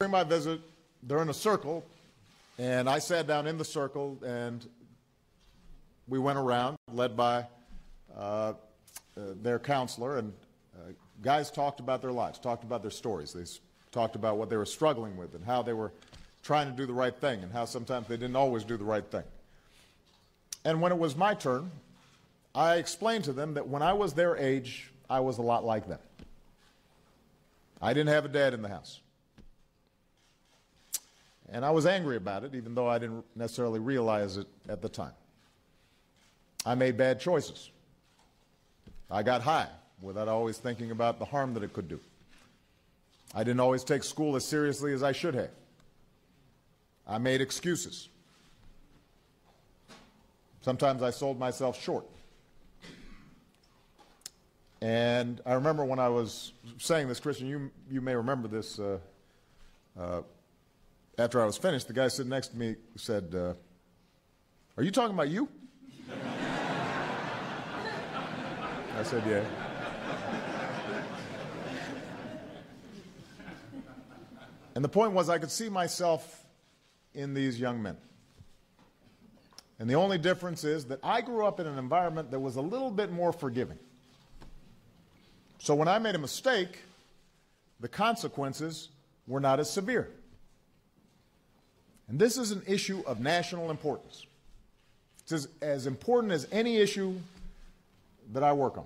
During my visit, they're in a circle, and I sat down in the circle, and we went around, led by their counselor, and guys talked about their lives, talked about their stories. They talked about what they were struggling with and how they were trying to do the right thing and how sometimes they didn't always do the right thing. And when it was my turn, I explained to them that when I was their age, I was a lot like them. I didn't have a dad in the house. And I was angry about it, even though I didn't necessarily realize it at the time. I made bad choices. I got high without always thinking about the harm that it could do. I didn't always take school as seriously as I should have. I made excuses. Sometimes I sold myself short. And I remember when I was saying this, Christian, you may remember this, after I was finished, the guy sitting next to me said, "Are you talking about you?" I said, "Yeah." And the point was I could see myself in these young men. And the only difference is that I grew up in an environment that was a little bit more forgiving. So when I made a mistake, the consequences were not as severe. And this is an issue of national importance. It's as important as any issue that I work on.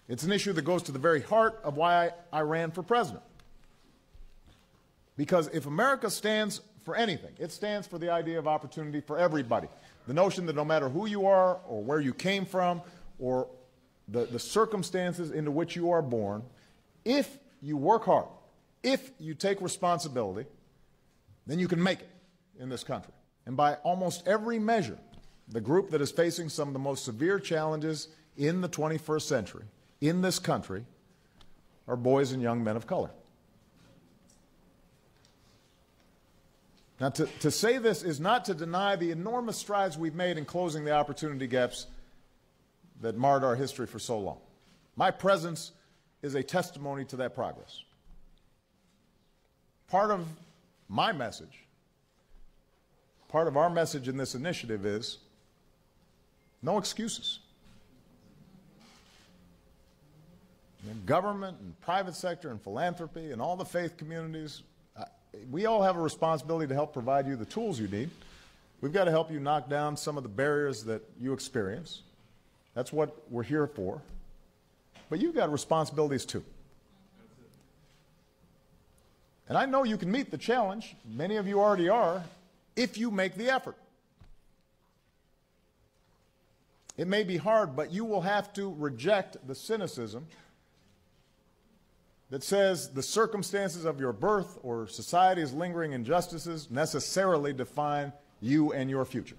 It's an issue that goes to the very heart of why I ran for president. Because if America stands for anything, it stands for the idea of opportunity for everybody. The notion that no matter who you are or where you came from or the circumstances into which you are born, if you work hard, if you take responsibility, then you can make it in this country. And by almost every measure, the group that is facing some of the most severe challenges in the 21st century in this country are boys and young men of color. Now, to say this is not to deny the enormous strides we've made in closing the opportunity gaps that marred our history for so long. My presence is a testimony to that progress. Part of my message, part of our message in this initiative is no excuses. And government and private sector and philanthropy and all the faith communities, we all have a responsibility to help provide you the tools you need. We've got to help you knock down some of the barriers that you experience. That's what we're here for. But you've got responsibilities too. And I know you can meet the challenge, many of you already are, if you make the effort. It may be hard, but you will have to reject the cynicism that says the circumstances of your birth or society's lingering injustices necessarily define you and your future.